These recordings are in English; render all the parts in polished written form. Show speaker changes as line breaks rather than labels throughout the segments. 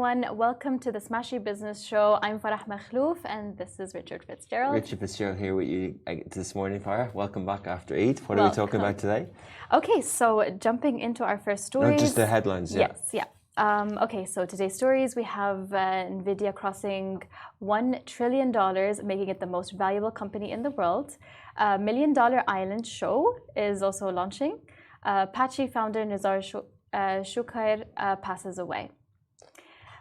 everyone. Welcome to the Smashy Business Show. I'm Farah Makhlouf and this is Richard Fitzgerald.
Richard Fitzgerald here with you this morning, Farah. Welcome back after Eid. What are we talking about today?
Okay, so jumping into our first stories.
No, just the headlines, yeah.
Yes, yeah. Okay, so today's stories, we have Nvidia crossing $1 trillion, making it the most valuable company in the world. $1 Million Island show is also launching. Patchi founder Nizar Choucair passes away.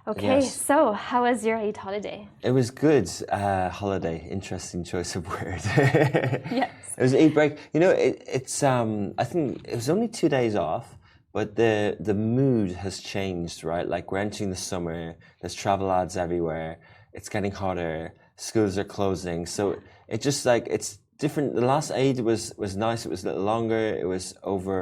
Okay,
Yes.
So how was your Eid holiday?
It was good. Holiday, interesting choice of word.
Yes.
It was Eid break. You know, it's I think it was only 2 days off, but the mood has changed, right? Like we're entering the summer. There's travel ads everywhere. It's getting hotter. Schools are closing, so it just like it's different. The last Eid was nice. It was a little longer. It was over.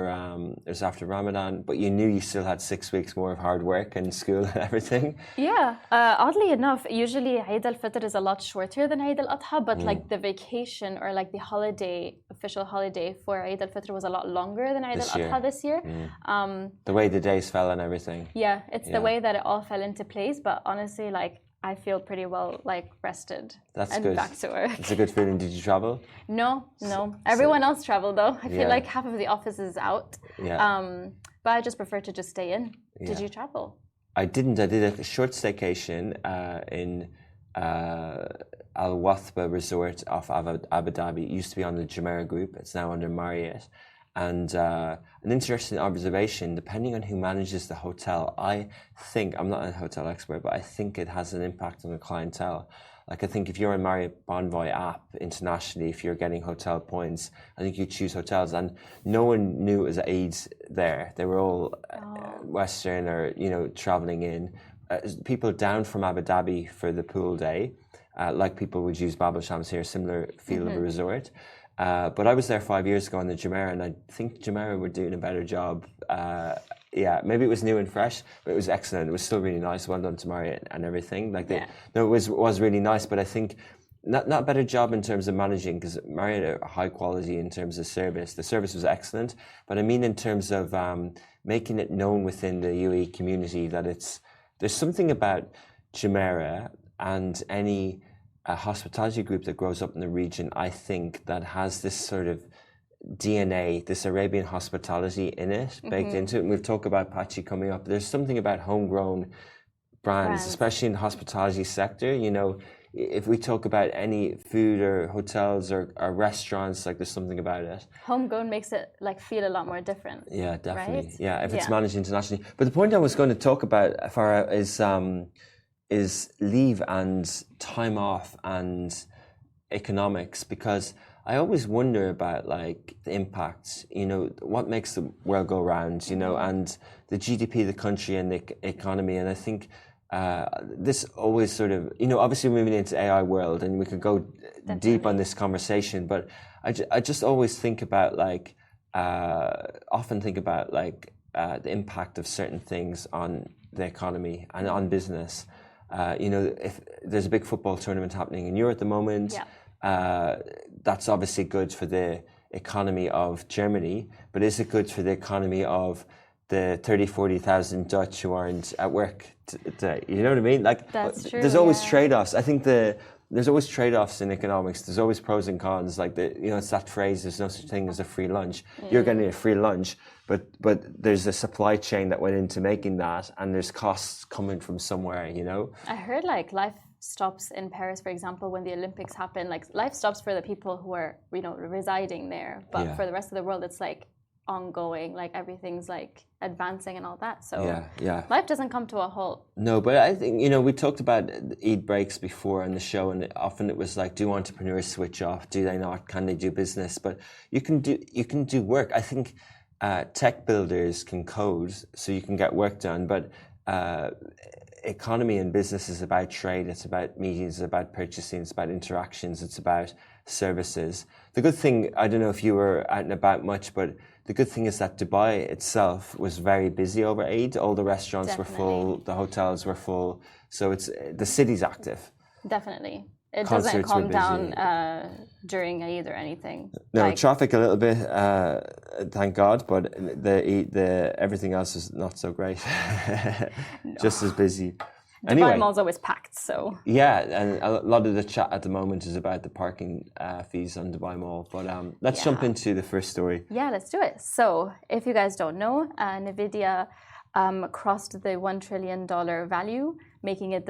It was after Ramadan, but you knew you still had 6 weeks more of hard work and school and everything.
Yeah. Oddly enough, usually Eid al-Fitr is a lot shorter than Eid al-Adha, but like the vacation or like the holiday, official holiday for Eid al-Fitr was a lot longer than Eid al-Adha this year.
The way the days fell and everything.
Yeah, it's the way that it all fell into place. But honestly, like I feel pretty well like rested.
That's
and
good.
Back to work.
It's a good feeling. Did you travel?
No. Everyone else traveled though. I feel
Yeah.
like half of the office is out.
Yeah.
But I just prefer to just stay in.
Yeah.
Did you travel?
I didn't. I did a short staycation in Al Wathba Resort off Abu Dhabi. It used to be on the Jumeirah Group. It's now under Marriott. And an interesting observation, depending on who manages the hotel, I think, I'm not a hotel expert, but I think it has an impact on the clientele. Like I think if you're on Marriott Bonvoy app internationally, if you're getting hotel points, I think you choose hotels. And no one knew it was Eid there. They were all Western or, traveling in. People down from Abu Dhabi for the pool day, like people would use Bab al Shams here, similar feel of a resort. But I was there 5 years ago on the Jumeirah, and I think Jumeirah were doing a better job. Maybe it was new and fresh, but it was excellent. It was still really nice. Well done to Marriott and everything. No, it was really nice. But I think not a better job in terms of managing, because Marriott are high quality in terms of service. The service was excellent, but I mean in terms of making it known within the UAE community that there's something about Jumeirah and any a hospitality group that grows up in the region, I think, that has this sort of DNA, this Arabian hospitality in it, baked into it. And we'll talk about Patchi coming up. There's something about homegrown brands, especially in the hospitality sector. If we talk about any food or hotels or restaurants, like there's something about it.
Homegrown makes it like feel a lot more different.
Yeah, definitely.
Right?
Yeah, if it's managed internationally. But the point I was going to talk about, Farah, is leave and time off and economics, because I always wonder about like the impacts, what makes the world go round, and the GDP of the country and the economy. And I think this always sort of, obviously we're moving into AI world and we could go deep on this conversation, but I just always think about the impact of certain things on the economy and on business. If there's a big football tournament happening in Europe at the moment, that's obviously good for the economy of Germany, but is it good for the economy of the 30,000-40,000 Dutch who aren't at work today? You know what I mean? Like,
that's true,
there's always trade-offs. I think there's always trade-offs in economics. There's always pros and cons. Like it's that phrase, there's no such thing as a free lunch. You're getting a free lunch, but there's a supply chain that went into making that, and there's costs coming from somewhere,
I heard like life stops in Paris, for example, when the Olympics happen. Like life stops for the people who are, residing there. But for the rest of the world, it's like ongoing, like everything's like advancing and all that. So life doesn't come to a halt.
No, but I think, we talked about Eid breaks before on the show, and often it was like, do entrepreneurs switch off? Do they not? Can they do business? But you can do work. I think tech builders can code, so you can get work done. But economy and business is about trade. It's about meetings. It's about purchasing. It's about interactions. It's about services. The good thing, I don't know if you were out and about much, but the good thing is that Dubai itself was very busy over Eid. All the restaurants were full. The hotels were full. So the city's active.
Definitely. It doesn't calm down during Eid or anything.
No, traffic a little bit, thank God, but the everything else is not so great. Just as busy.
Dubai Mall's always packed, so.
Yeah, and a lot of the chat at the moment is about the parking fees on Dubai Mall. But let's jump into the first story.
Yeah, let's do it. So, if you guys don't know, Nvidia crossed the $1 trillion value, making it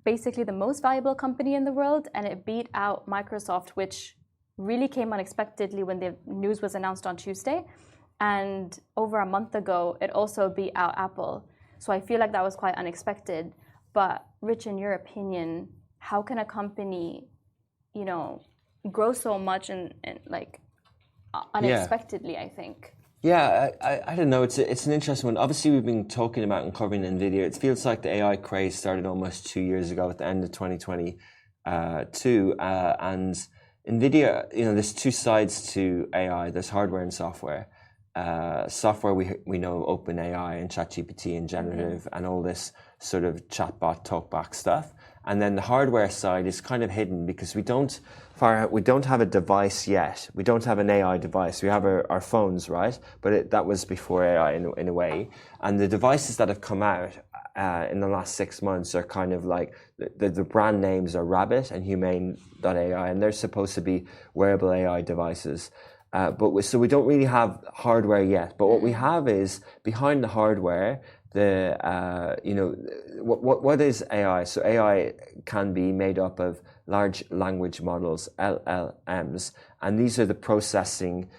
basically the most valuable company in the world, and it beat out Microsoft, which really came unexpectedly when the news was announced on Tuesday. And over a month ago, it also beat out Apple. So I feel like that was quite unexpected. But Rich, in your opinion, how can a company, grow so much and like unexpectedly, I think?
Yeah, I don't know. It's an interesting one. Obviously, we've been talking about and covering Nvidia. It feels like the AI craze started almost 2 years ago at the end of 2022. And Nvidia, there's two sides to AI. There's hardware and software. Software, we know OpenAI and ChatGPT and generative and all this sort of chatbot, talkback stuff. And then the hardware side is kind of hidden because we don't have a device yet. We don't have an AI device. We have our phones, right? But that was before AI in a way. And the devices that have come out in the last 6 months are kind of like the brand names are Rabbit and Humane.ai, and they're supposed to be wearable AI devices. So we don't really have hardware yet. But what we have is behind the hardware, what is AI? So AI can be made up of large language models, LLMs, and these are the processing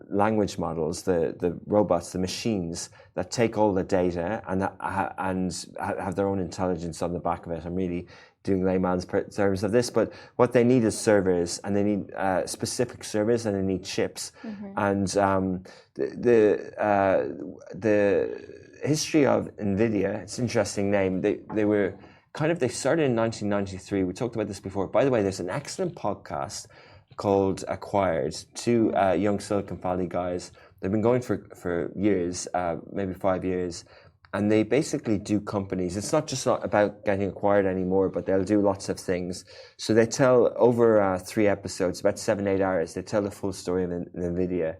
language models, the robots, the machines that take all the data and have their own intelligence on the back of it. I'm really doing layman's terms of this, but what they need is servers, and they need specific servers, and they need chips. And the history of Nvidia, it's an interesting name. They started in 1993. We talked about this before. By the way, there's an excellent podcast called Acquired. Two young Silicon Valley guys. They've been going for years, maybe 5 years. And they basically do companies. It's not just about getting acquired anymore, but they'll do lots of things. So they tell over 3 episodes, about 7-8 hours, they tell the full story of Nvidia.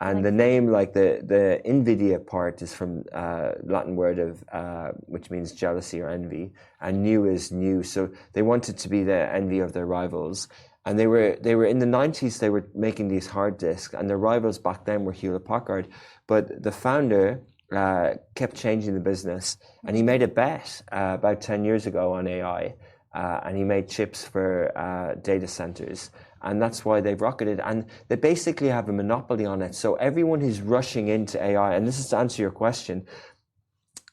And the name, like the Nvidia part, is from Latin word of which means jealousy or envy, and new is new. So they wanted to be the envy of their rivals. And they were in the 90s. They were making these hard disks, and their rivals back then were Hewlett-Packard. But the founder kept changing the business, and he made a bet about 10 years ago on AI, and he made chips for data centers, and that's why they've rocketed, and they basically have a monopoly on it. So everyone who's rushing into AI, and this is to answer your question,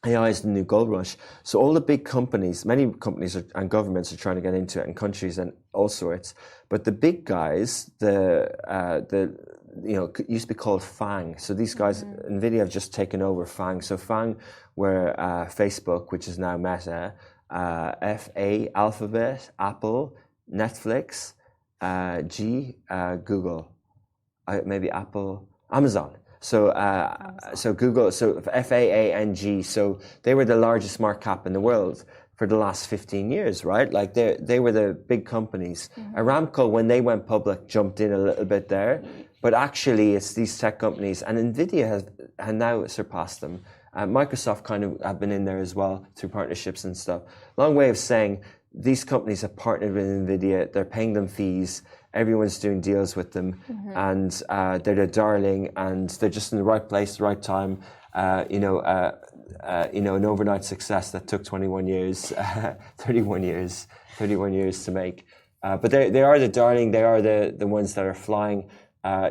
AI is the new gold rush. So all the big companies, many companies and governments are trying to get into it, and countries and all sorts, but the big guys, used to be called FANG. So these guys, Nvidia have just taken over FANG. So FANG were Facebook, which is now Meta, FA, Alphabet, Apple, Netflix, G, Google, maybe Apple, Amazon. So Google, so FAANG. So they were the largest market cap in the world for the last 15 years, right? Like they were the big companies. Aramco, when they went public, jumped in a little bit there. But actually, it's these tech companies, and Nvidia has now surpassed them. Microsoft kind of have been in there as well through partnerships and stuff. Long way of saying these companies have partnered with Nvidia. They're paying them fees. Everyone's doing deals with them, and they're their darling, and they're just in the right place, the right time. An overnight success that took 21 years, 31 years to make. But they are the darling. They are the ones that are flying.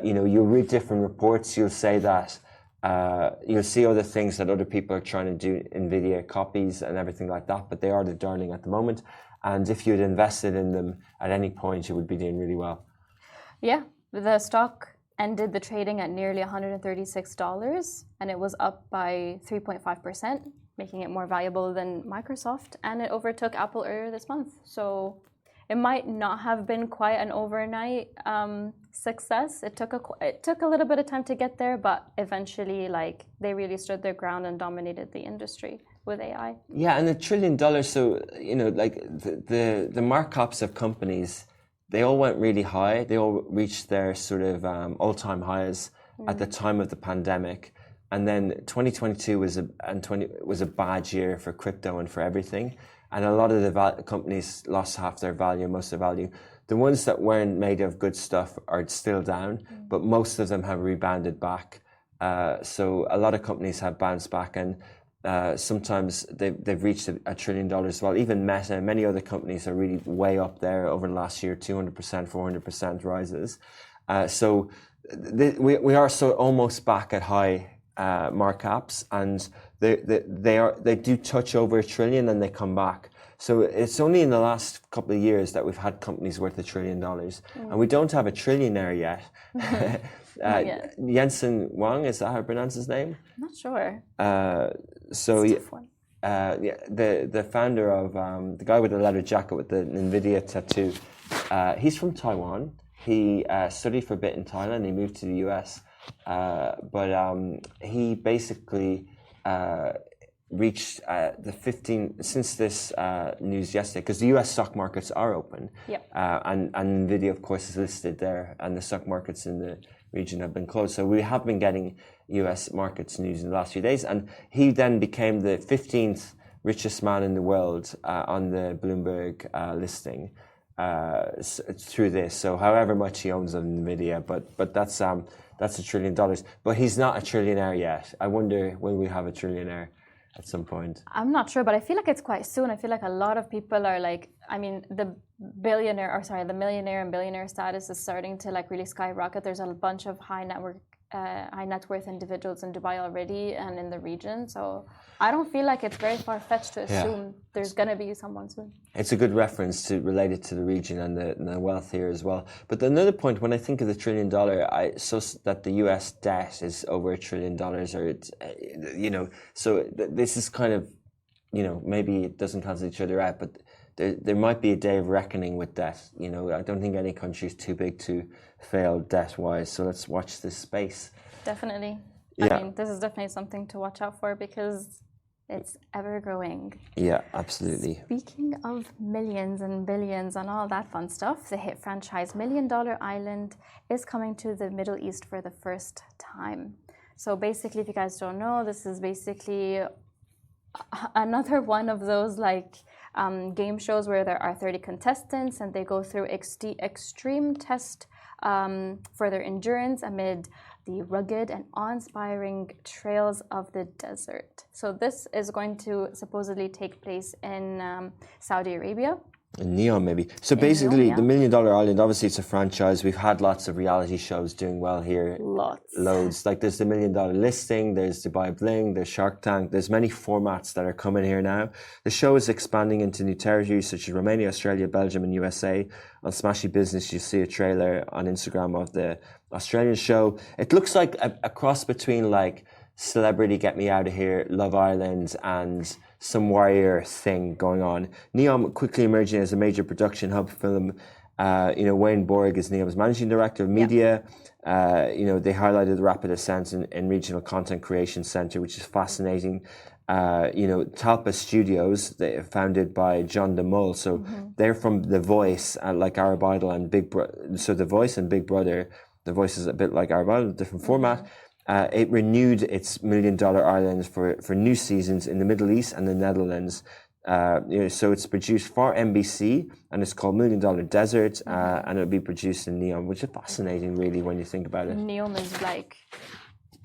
You'll read different reports. You'll say that you'll see other things that other people are trying to do, Nvidia copies and everything like that. But they are the darling at the moment. And if you'd invested in them at any point, you would be doing really well.
Yeah, the stock ended the trading at nearly $136, and it was up by 3.5%, making it more valuable than Microsoft. And it overtook Apple earlier this month. So it might not have been quite an overnight success. It took a little bit of time to get there, but eventually, they really stood their ground and dominated the industry with AI.
Yeah, and $1 trillion. So the markups of companies, they all went really high. They all reached their sort of all-time highs at the time of the pandemic. and then 2022 was a bad year for crypto and for everything, and a lot of the companies lost half their value, most of their value. The ones that weren't made of good stuff are still down, but most of them have rebounded back. So a lot of companies have bounced back, and sometimes they've reached $1 trillion. Well, even Meta and many other companies are really way up there over the last year, 200%, 400% rises. So we are so almost back at high markups, and they do touch over $1 trillion and they come back. So it's only in the last couple of years that we've had companies worth $1 trillion, and we don't have a trillionaire yet. Jensen Huang, is that how I pronounce his name?
I'm not sure.
The founder of the guy with the leather jacket with the Nvidia tattoo, he's from Taiwan. He studied for a bit in Thailand. He moved to the US, but he basically reached the 15 since this news yesterday, because the US stock markets are open. And Nvidia, of course, is listed there, and the stock markets in the region have been closed. So we have been getting US markets news in the last few days, and he then became the 15th richest man in the world on the Bloomberg listing through this. So however much he owns of Nvidia, but that's $1 trillion. But he's not a trillionaire yet. I wonder, will we have a trillionaire at some point?
I'm not sure, but I feel like it's quite soon. I feel like a lot of people are like, I mean, the millionaire and billionaire status is starting to like really skyrocket. There's a bunch of high net worth individuals in Dubai already and in the region. So I don't feel like it's very far-fetched to assume there's going to be someone soon.
It's a good reference to relate it to the region and the wealth here as well. But another point, when I think of the $1 trillion, I saw that the US debt is over $1 trillion, or it's, so this is kind of, maybe it doesn't cancel each other out, but there might be a day of reckoning with debt. I don't think any country is too big to fail debt-wise. So let's watch this space.
Definitely.
Yeah.
I mean, this is definitely something to watch out for because it's ever growing.
Yeah, absolutely.
Speaking of millions and billions and all that fun stuff, the hit franchise $1 Million Island is coming to the Middle East for the first time. So basically, if you guys don't know, this is basically another one of those game shows where there are 30 contestants and they go through extreme test for their endurance amid the rugged and awe-inspiring trails of the desert. So this is going to supposedly take place in Saudi Arabia.
In Neom, maybe. So basically, the $1 Million Island, obviously it's a franchise. We've had lots of reality shows doing well here. Loads. Like there's the $1 Million Listing, there's Dubai Bling, there's Shark Tank. There's many formats that are coming here now. The show is expanding into new territories such as Romania, Australia, Belgium and USA. On Smashy Business, you see a trailer on Instagram of the Australian show. It looks like a cross between like Celebrity Get Me Out of Here, Love Island and some warrior thing going on. Neom quickly emerging as a major production hub film. Wayne Borg is Neom's managing director of media. They highlighted the rapid ascent in regional content creation center, which is fascinating. Talpa Studios, founded by John de Mol. So they're from The Voice, like Arab Idol and Big Brother. So The Voice and Big Brother. The Voice is a bit like Arab Idol, different format. It renewed its $1 Million Island for new seasons in the Middle East and the Netherlands. So it's produced for NBC and it's called $1 Million Desert, and it'll be produced in Neom, which is fascinating, really, when you think about it.
Neom is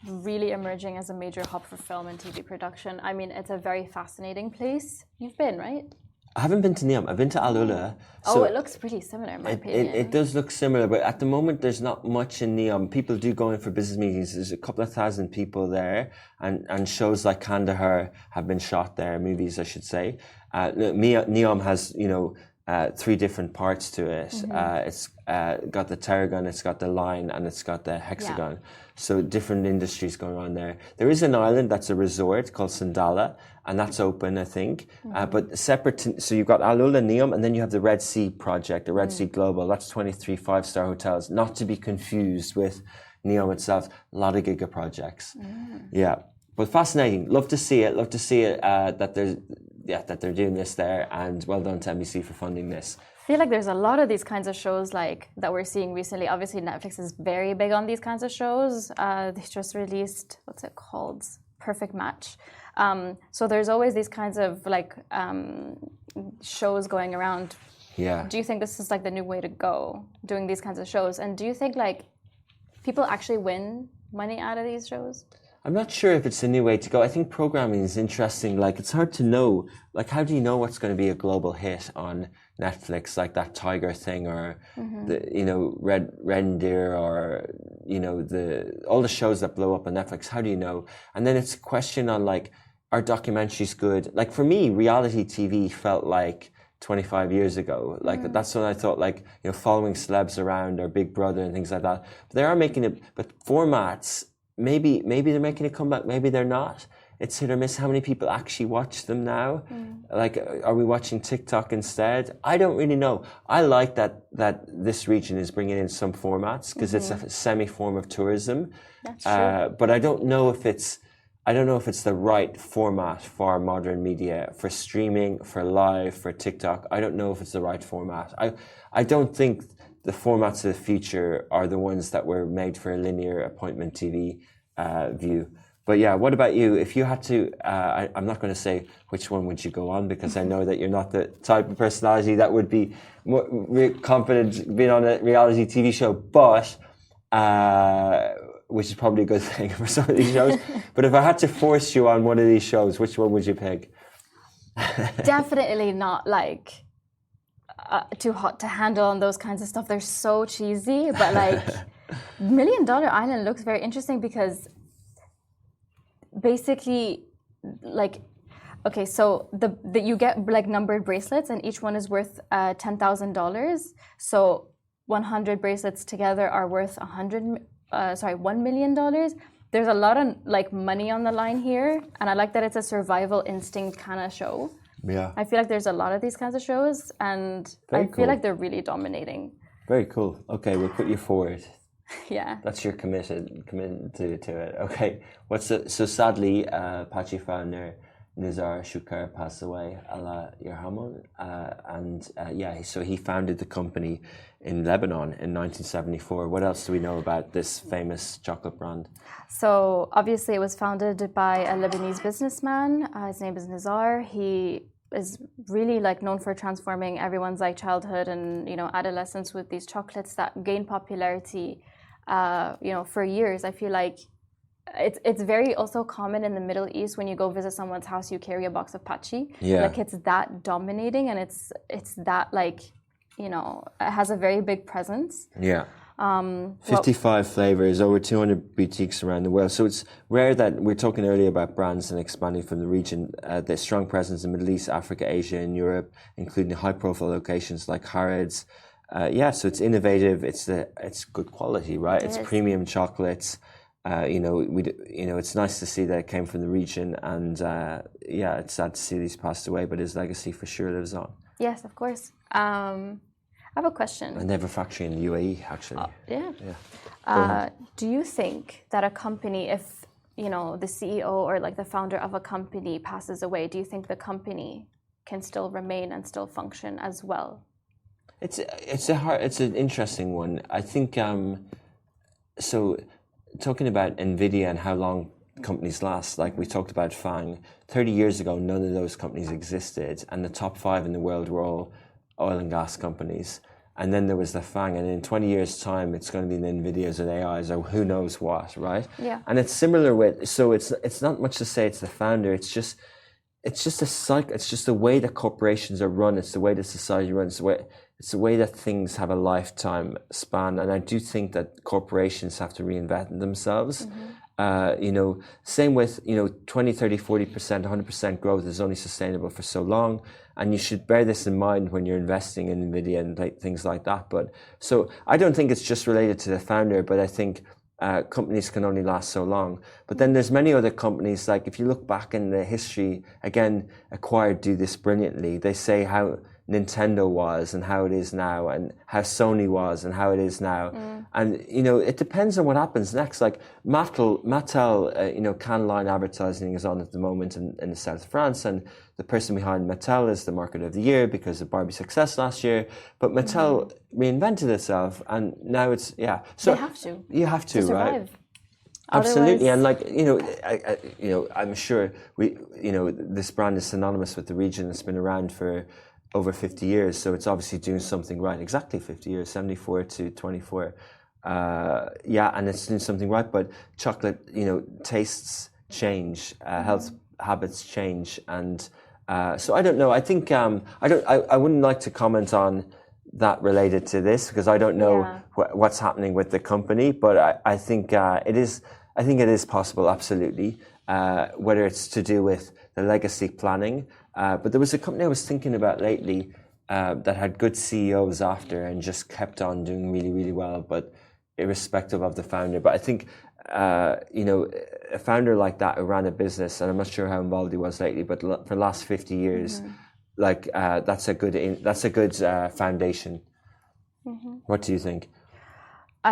really emerging as a major hub for film and TV production. I mean, it's a very fascinating place. You've been, right?
I haven't been to Neom. I've been to Al Ula.
So it looks pretty similar, in my opinion.
It does look similar, but at the moment there's not much in Neom. People do go in for business meetings. There's a couple of thousand people there, and shows like Kandahar have been shot there, movies I should say. Neom has, 3 different parts to it. It's got the Tarragon, it's got the Line, and it's got the Hexagon. Yeah. So different industries going on there. There is an island that's a resort called Sandala, and that's open, I think. But separate, so you've got Al Ula, Neom, and then you have the Red Sea project, the Red Sea Global. That's 23 5-star hotels, not to be confused with Neom itself. A lot of giga projects. Yeah, but fascinating. Love to see it. That they're doing this there, and well done to NBC for funding this.
feel like there's a lot of these kinds of shows like that we're seeing recently. Obviously, Netflix is very big on these kinds of shows. They just released, what's it called? Perfect Match. So there's always these kinds of like shows going around.
Yeah.
Do you think this is like the new way to go, doing these kinds of shows? And do you think like people actually win money out of these shows?
I'm not sure if it's a new way to go. I think programming is interesting. Like, it's hard to know. Like, how do you know what's going to be a global hit on Netflix, like that Tiger thing, or the, you know, Red Deer, or you know, all the shows that blow up on Netflix. How do you know? And then it's a question on like, are documentaries good? Like for me, reality TV felt like 25 years ago. Like that's when I thought, like, you know, following celebs around or Big Brother and things like that. But they are making it. But formats. Maybe they're making a comeback, maybe they're not. It's hit or miss. How many people actually watch them now? Like, are we watching TikTok instead? I don't really know. I like that this region is bringing in some formats because it's a semi-form of tourism.
That's true.
But I don't know if it's the right format for modern media, for streaming, for live, for TikTok. I don't know if it's the right format. I don't think the formats of the future are the ones that were made for a linear appointment TV view. But yeah, what about you? If you had to, I'm not going to say which one would you go on, because I know that you're not the type of personality that would be confident being on a reality TV show, but which is probably a good thing for some of these shows. But if I had to force you on one of these shows, which one would you pick?
Definitely not like too hot to handle on those kinds of stuff. They're so cheesy, but like $1 Million Island looks very interesting because basically, like, okay, so the you get like numbered bracelets and each one is worth $10,000. So 100 bracelets together are worth $1 million. There's a lot of like money on the line here, and I like that it's a survival instinct kind of show.
Yeah.
I feel like there's a lot of these kinds of shows, and I feel like they're really dominating.
Very cool. Okay, we'll put you forward.
Yeah.
That's your committed to it. Okay. So sadly, Patchi founder Nizar Choucair passed away, Allah Yerhamon. So he founded the company in Lebanon in 1974. What else do we know about this famous chocolate brand?
So obviously it was founded by a Lebanese businessman. His name is Nizar. He is really like known for transforming everyone's like childhood and, you know, adolescence with these chocolates that gain popularity, you know, for years. I feel like it's very also common in the Middle East. When you go visit someone's house, you carry a box of Patchi.
Yeah.
Like it's that dominating, and it's that like, you know, it has a very big presence.
Yeah. 55 flavors, over 200 boutiques around the world. So it's rare that we're talking earlier about brands and expanding from the region. There's strong presence in the Middle East, Africa, Asia, and Europe, including high-profile locations like Harrods. So it's innovative. It's good quality, right? It's premium chocolates. It's nice to see that it came from the region, and it's sad to see these passed away, but his legacy for sure lives on.
Yes, of course. I have a question.
And they have a factory in the UAE, actually.
Do you think that a company, if you know the CEO or like the founder of a company passes away, do you think the company can still remain and still function as well?
It's an interesting one. I think so. Talking about Nvidia and how long companies last, like we talked about FANG, 30 years ago, none of those companies existed, and the top 5 in the world were all oil and gas companies. And then there was the FANG, and in 20 years' time, it's going to be the Nvidias and AIs or who knows what, right?
Yeah.
And it's similar with, so it's not much to say it's the founder, it's just a cycle, it's just the way that corporations are run, it's the way that society runs, it's the way that things have a lifetime span. And I do think that corporations have to reinvent themselves. Same with, 20, 30, 40%, 100% growth is only sustainable for so long. And you should bear this in mind when you're investing in Nvidia and things like that. But so I don't think it's just related to the founder, but I think companies can only last so long. But then there's many other companies, like if you look back in the history, again, Acquired do this brilliantly. They say how Nintendo was and how it is now, and how Sony was and how it is now. And, you know, it depends on what happens next. Like Mattel, you know, can line advertising is on at the moment in the south of France, and the person behind Mattel is the market of the year because of Barbie's success last year. But Mattel reinvented itself, and now it's, So
they have to.
You have to,
survive.
right? Absolutely,
Otherwise,
and like you know, I'm sure this brand is synonymous with the region. It's been around for over 50 years, so it's obviously doing something right. Exactly 50 years, 74 to 24. And it's doing something right. But chocolate, you know, tastes change, health habits change, and so I don't know. I think I wouldn't like to comment on that related to this because I don't know what's happening with the company. But I think it is. I think it is possible, absolutely. Whether it's to do with the legacy planning, but there was a company I was thinking about lately that had good CEOs after and just kept on doing really, really well, but irrespective of the founder. But I think you know, a founder like that who ran a business, and I'm not sure how involved he was lately, but for the last 50 years, like that's a good foundation. What do you think?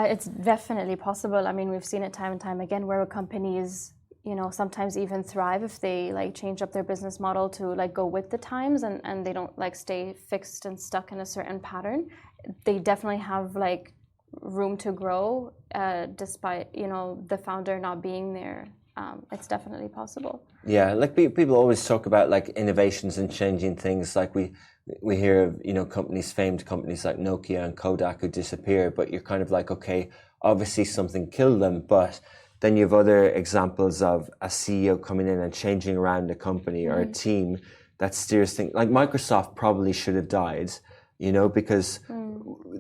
it's definitely possible. I mean, we've seen it time and time again where companies, you know, sometimes even thrive if they like change up their business model to like go with the times and they don't like stay fixed and stuck in a certain pattern. They definitely have like room to grow despite, you know, the founder not being there. It's definitely possible.
Yeah, like people always talk about like innovations and changing things. Like we hear of, you know, famed companies like Nokia and Kodak who disappear, but you're kind of like, okay, obviously something killed them, but then you have other examples of a CEO coming in and changing around a company or a team that steers things. Like Microsoft probably should have died, you know, because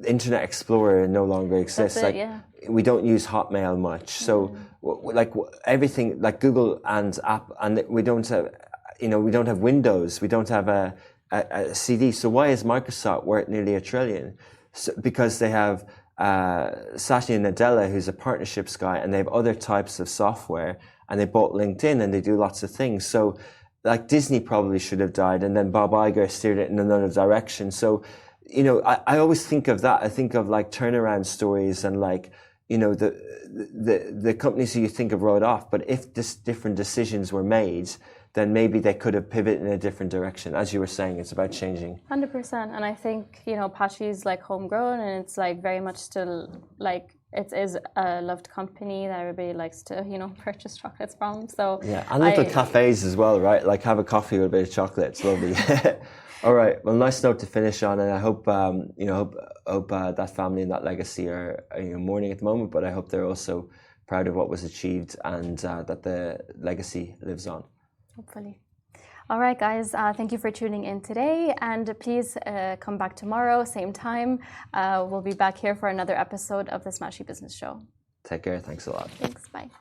Internet Explorer no longer exists. We don't use Hotmail much, so like everything, like Google and app, and we don't have, you know, we don't have Windows, we don't have a CD. So why is Microsoft worth nearly $1 trillion? So, because they have Satya Nadella, who's a partnerships guy, and they have other types of software, and they bought LinkedIn, and they do lots of things. So, like Disney probably should have died, and then Bob Iger steered it in another direction. So, you know, I always think of that. I think of like turnaround stories and like, you know, the companies who you think have rode off. But if different decisions were made, then maybe they could have pivoted in a different direction. As you were saying, it's about changing.
100%. And I think, you know, Patchi is like homegrown and it's like very much still like it is a loved company that everybody likes to, you know, purchase chocolates from. So
yeah, and little cafes as well, right? Like have a coffee with a bit of chocolate. It's lovely. All right. Well, nice note to finish on, and I hope you know, hope that family and that legacy are, you know, mourning at the moment, but I hope they're also proud of what was achieved and that the legacy lives on.
Hopefully. All right, guys. Thank you for tuning in today, and please come back tomorrow, same time. We'll be back here for another episode of the Smashy Business Show.
Take care. Thanks a lot.
Thanks. Bye.